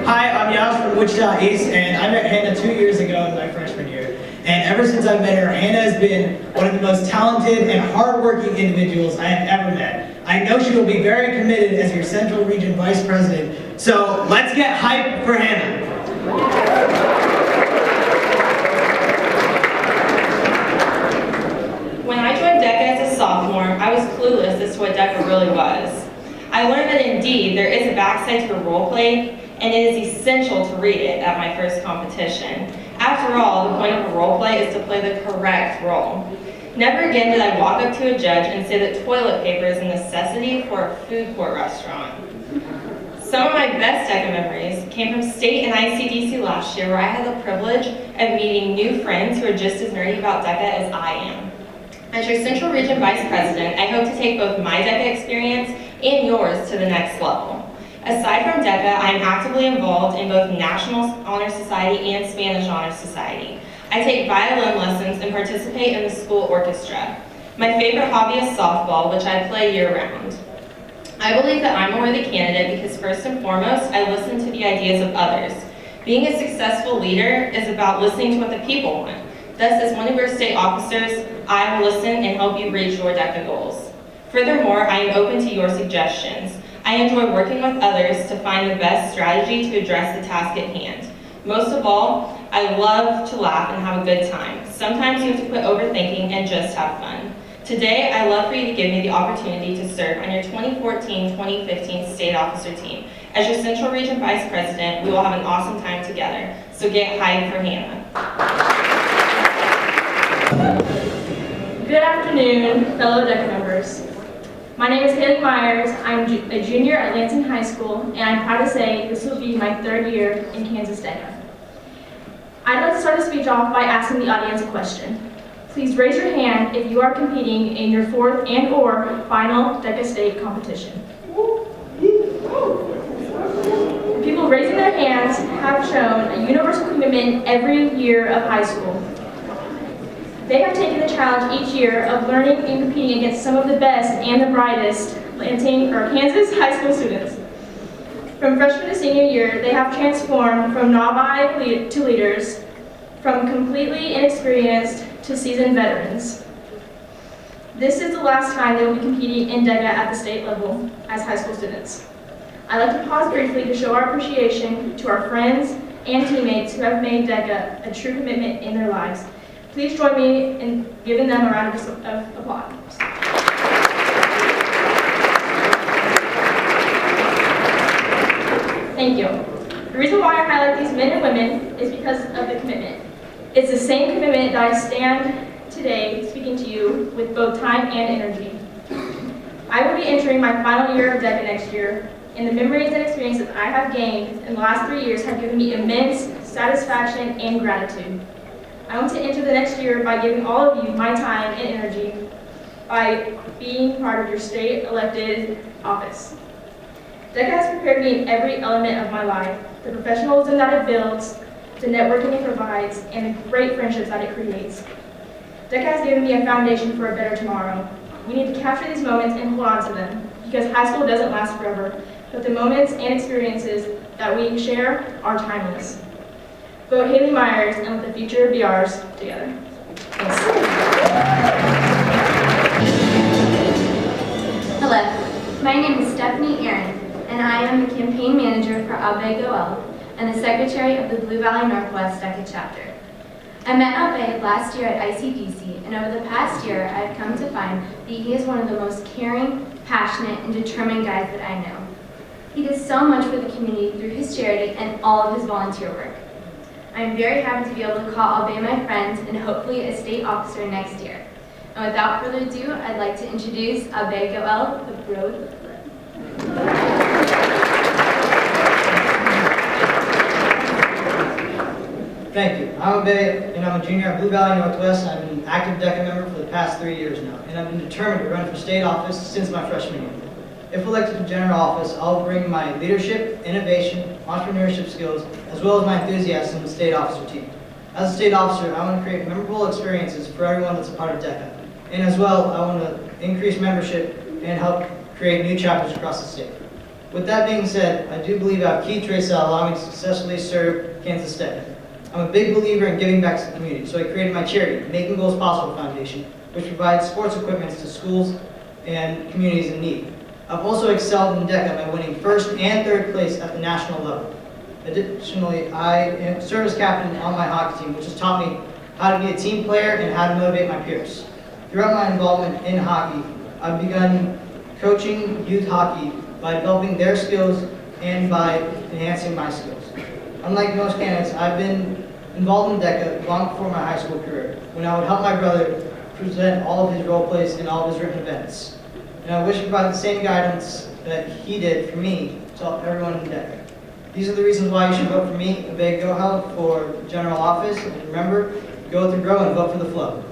Hi, I'm Yas from Wichita East, and I met Hannah 2 years ago in my freshman year. And ever since I've met her, Hannah has been one of the most talented and hardworking individuals I have ever met. I know she will be very committed as your Central Region Vice President. So let's get hype for Hannah. When I joined DECA as a sophomore, I was clueless as to what DECA really was. I learned that indeed there is a backside to the role play, and it is essential to read it at my first competition. After all, the point of a role play is to play the correct role. Never again did I walk up to a judge and say that toilet paper is a necessity for a food court restaurant. Some of my best DECA memories came from state and ICDC last year, where I had the privilege of meeting new friends who are just as nerdy about DECA as I am. As your Central Region Vice President, I hope to take both my DECA experience and yours to the next level. Aside from DECA, I am actively involved in both National Honor Society and Spanish Honor Society. I take violin lessons and participate in the school orchestra. My favorite hobby is softball, which I play year-round. I believe that I'm a worthy candidate because first and foremost, I listen to the ideas of others. Being a successful leader is about listening to what the people want. Thus, as one of your state officers, I will listen and help you reach your DECA goals. Furthermore, I am open to your suggestions. I enjoy working with others to find the best strategy to address the task at hand. Most of all, I love to laugh and have a good time. Sometimes you have to quit overthinking and just have fun. Today, I love for you to give me the opportunity to serve on your 2014-2015 state officer team. As your Central Region Vice President, we will have an awesome time together. So get hyped for Hannah. Good afternoon, fellow DECA members. My name is Hayley Myers. I'm a junior at Lansing High School, and I'm proud to say this will be my third year in Kansas DECA. I'd like to start the speech off by asking the audience a question. Please raise your hand if you are competing in your fourth and/or final DECA state competition. The people raising their hands have shown a universal commitment every year of high school. They have taken the challenge each year of learning and competing against some of the best and the brightest Kansas high school students. From freshman to senior year, they have transformed from novice to leaders, from completely inexperienced to seasoned veterans. This is the last time they will be competing in DECA at the state level as high school students. I'd like to pause briefly to show our appreciation to our friends and teammates who have made DECA a true commitment in their lives. Please join me in giving them a round of applause. Thank you. The reason why I highlight these men and women is because of the commitment. It's the same commitment that I stand today speaking to you with both time and energy. I will be entering my final year of DECA next year, and the memories and experiences I have gained in the last 3 years have given me immense satisfaction and gratitude. I want to enter the next year by giving all of you my time and energy by being part of your state elected office. DECA has prepared me in every element of my life, the professionalism that it builds, the networking it provides, and the great friendships that it creates. DECA has given me a foundation for a better tomorrow. We need to capture these moments and hold on to them, because high school doesn't last forever, but the moments and experiences that we share are timeless. Vote Hayley Myers and let the future be ours together. Thanks. Hello, my name is Stephanie Aaron, and I am the campaign manager for Abhay Gohel and the secretary of the Blue Valley Northwest DECA chapter. I met Abhay last year at ICDC, and over the past year, I've come to find that he is one of the most caring, passionate, and determined guys that I know. He does so much for the community through his charity and all of his volunteer work. I am very happy to be able to call Abhay my friend and hopefully a state officer next year. And without further ado, I'd like to introduce Abhay Gohel, the Bro with the Flip. Thank you. I'm Abhay, and I'm a junior at Blue Valley Northwest, and I've been an active DECA member for the past 3 years now, and I've been determined to run for state office since my freshman year. If elected to general office, I'll bring my leadership, innovation, entrepreneurship skills, as well as my enthusiasm to the state officer team. As a state officer, I want to create memorable experiences for everyone that's a part of DECA. And as well, I want to increase membership and help create new chapters across the state. With that being said, I do believe I have key traits that allow me to successfully serve Kansas Tech. I'm a big believer in giving back to the community, so I created my charity, Making Goals Possible Foundation, which provides sports equipment to schools and communities in need. I've also excelled in DECA by winning first and third place at the national level. Additionally, I serve as captain on my hockey team, which has taught me how to be a team player and how to motivate my peers. Throughout my involvement in hockey, I've begun coaching youth hockey by developing their skills and by enhancing my skills. Unlike most candidates, I've been involved in DECA long before my high school career, when I would help my brother present all of his role plays in all of his written events. And I wish to provide the same guidance that he did for me to help everyone in DECA. These are the reasons why you should vote for me, Abhay Gohel, for general office. And remember, go to grow and vote for the flow.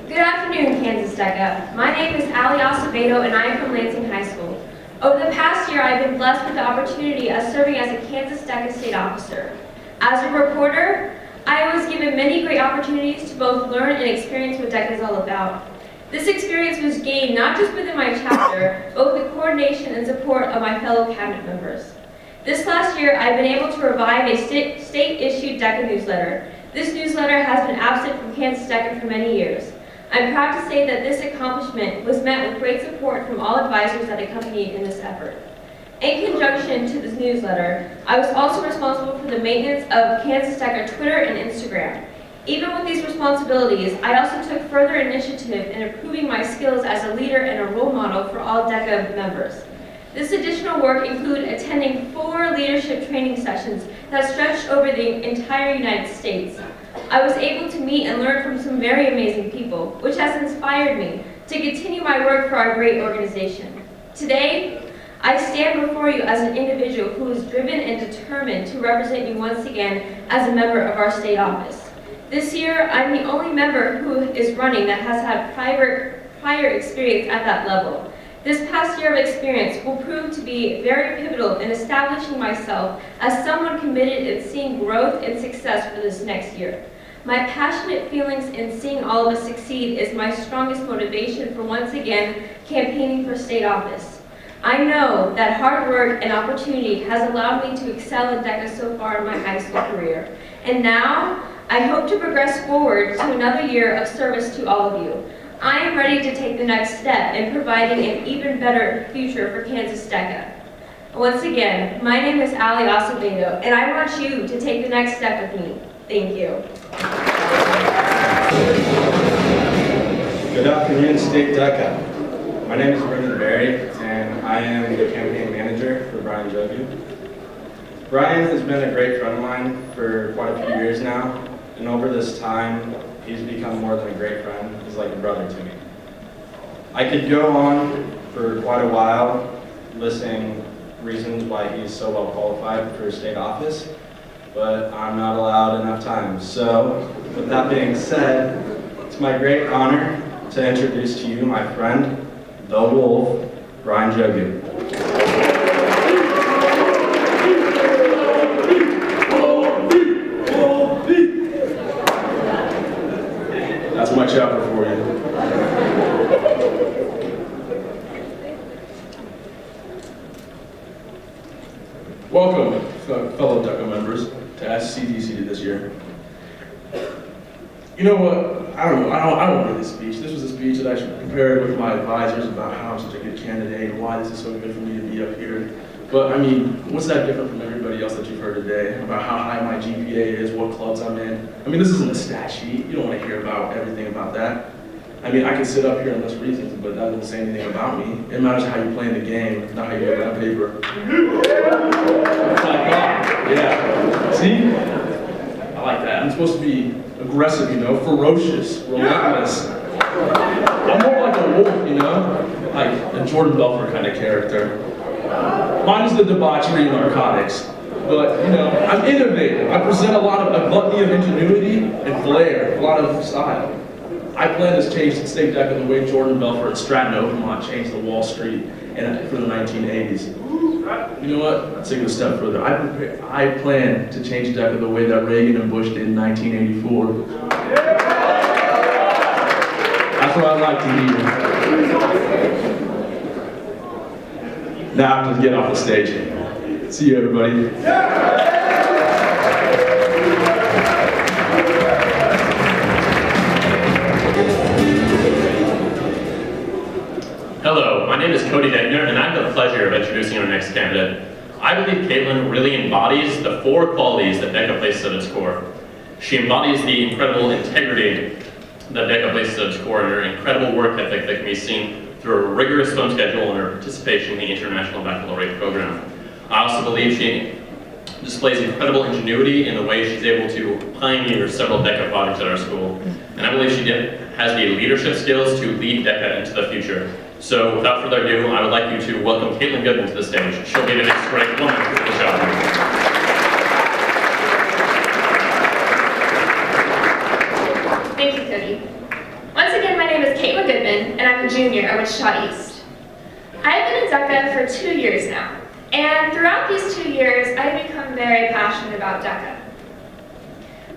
Good afternoon, Kansas DECA. My name is Acevedo, and I am from Lansing High School. Over the past year, I've been blessed with the opportunity of serving as a Kansas DECA state officer. As a reporter, I was given many great opportunities to both learn and experience what DECA is all about. This experience was gained not just within my chapter, but with the coordination and support of my fellow cabinet members. This last year, I've been able to revive a state-issued DECA newsletter. This newsletter has been absent from Kansas DECA for many years. I'm proud to say that this accomplishment was met with great support from all advisors that accompanied in this effort. In conjunction to this newsletter, I was also responsible for the maintenance of Kansas DECA Twitter and Instagram. Even with these responsibilities, I also took further initiative in improving my skills as a leader and a role model for all DECA members. This additional work included attending 4 leadership training sessions that stretched over the entire United States. I was able to meet and learn from some very amazing people, which has inspired me to continue my work for our great organization. Today, I stand before you as an individual who is driven and determined to represent you once again as a member of our state office. This year, I'm the only member who is running that has had prior experience at that level. This past year of experience will prove to be very pivotal in establishing myself as someone committed in seeing growth and success for this next year. My passionate feelings in seeing all of us succeed is my strongest motivation for once again campaigning for state office. I know that hard work and opportunity has allowed me to excel in DECA so far in my high school career. And now, I hope to progress forward to another year of service to all of you. I am ready to take the next step in providing an even better future for Kansas DECA. Once again, my name is Acevedo, and I want you to take the next step with me. Thank you. Good afternoon, State DECA. My name is Bryan, and I am the campaign manager for Bryan Njogu. Bryan has been a great friend of mine for quite a few years now, and over this time, he's become more than a great friend. He's like a brother to me. I could go on for quite a while listing reasons why he's so well qualified for state office, but I'm not allowed enough time. So, with that being said, it's my great honor to introduce to you my friend, the Wolf, Bryan Njogu. That's my chapter for you. Welcome, fellow DECA members, to SDC this year. You know what? I don't know this speech. This was a speech that I prepared with my advisors about how I'm such a good candidate and why this is so good for me to be up here. But I mean, what's that different from everybody else that you've heard today about how high my GPA is, what clubs I'm in? I mean, this isn't a stat sheet. You don't want to hear about everything about that. I mean, I can sit up here and list reasons, but that doesn't say anything about me. It matters how you play in the game, not how you get it on paper. That's what I thought. Yeah. See? I like that. I'm supposed to be aggressive, you know, ferocious, relentless. I'm more like a wolf, you know, like a Jordan Belfort kind of character. Mine is the debauchery and narcotics, but you know, I'm innovative. I present a gluttony of ingenuity and flair, a lot of style. I plan to change the state DECA the way Jordan Belfort at Stratton, Oklahoma changed the Wall Street and for the 1980s. You know what? Let's take it a step further. I plan to change DECA the way that Reagan and Bush did in 1984. That's what I like to hear. Now I'm gonna get off the stage. See you, everybody. Hello, my name is Cody Degner, and I have the pleasure of introducing our next candidate. I believe Caitlyn really embodies the 4 qualities that DECA places at its core. She embodies the incredible integrity that DECA places at its core and her incredible work ethic that can be seen through a rigorous film schedule and her participation in the International Baccalaureate program. I also believe she displays incredible ingenuity in the way she's able to pioneer several DECA projects at our school. And I believe she has the leadership skills to lead DECA into the future. So without further ado, I would like you to welcome Caitlyn Goodman to the stage. She'll be the next great woman for the show. Thank you, Cody. Once again, my name is Caitlyn Goodman, and I'm a junior at Wichita East. I have been in DECA for 2 years now, and throughout these 2 years, I've become very passionate about DECA.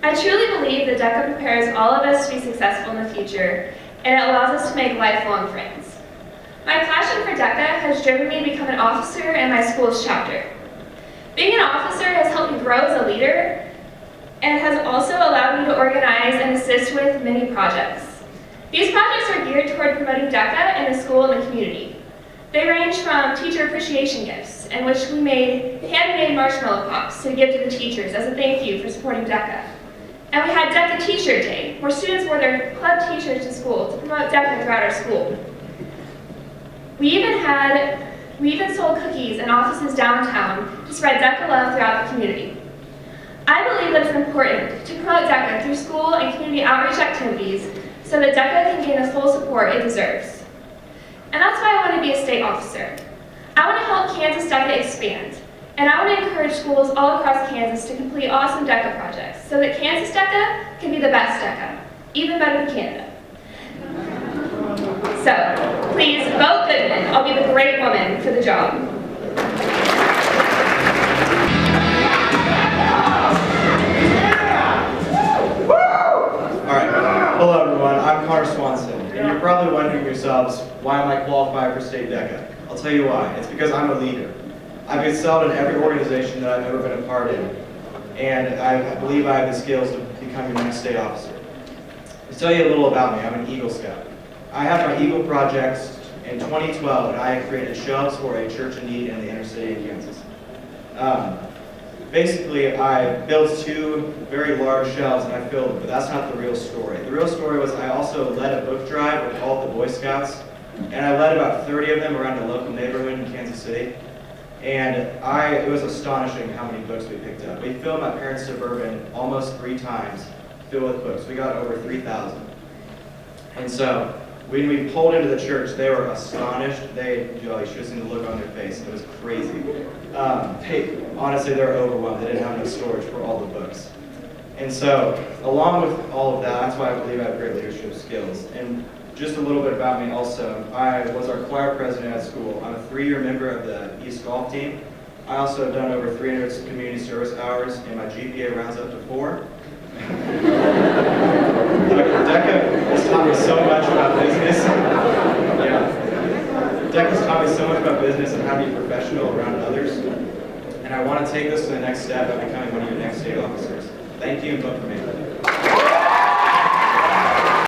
I truly believe that DECA prepares all of us to be successful in the future, and it allows us to make lifelong friends. My passion for DECA has driven me to become an officer in my school's chapter. Being an officer has helped me grow as a leader and has also allowed me to organize and assist with many projects. These projects are geared toward promoting DECA in the school and the community. They range from teacher appreciation gifts, in which we made handmade marshmallow pops to give to the teachers as a thank you for supporting DECA. And we had DECA T-shirt Day, where students wore their club t-shirts to school to promote DECA throughout our school. We even sold cookies in offices downtown to spread DECA love throughout the community. I believe that it's important to promote DECA through school and community outreach activities so that DECA can gain the full support it deserves. And that's why I want to be a state officer. I want to help Kansas DECA expand, and I want to encourage schools all across Kansas to complete awesome DECA projects so that Kansas DECA can be the best DECA, even better than Canada. So, please vote Goodman. I'll be the great woman for the job. Alright, hello everyone, I'm Swanson, and you're probably wondering yourselves, why am I qualified for state DECA? I'll tell you why. It's because I'm a leader. I've excelled in every organization that I've ever been a part in, and I believe I have the skills to become your next state officer. To tell you a little about me, I'm an Eagle Scout. I had my Eagle projects in 2012, and I had created shelves for a church in need in the inner city of Kansas. Basically, I built 2 very large shelves and I filled them, but that's not the real story. The real story was I also led a book drive with all the Boy Scouts, and I led about 30 of them around a local neighborhood in Kansas City. And it was astonishing how many books we picked up. We filled my parents' Suburban almost 3 times, filled with books. We got over 3,000. And so, when we pulled into the church, they were astonished. You should have seen the look on their face. It was crazy. Honestly, they were overwhelmed. They didn't have enough storage for all the books. And so, along with all of that, that's why I believe I have great leadership skills. And just a little bit about me also. I was our choir president at school. I'm a 3-year member of the East Golf team. I also have done over 300 community service hours, and my GPA rounds up to 4. DECA has taught me so much about business. DECA has taught me so much about business and how to be professional around others. And I want to take this to the next step by becoming one of your next state officers. Thank you and vote for me.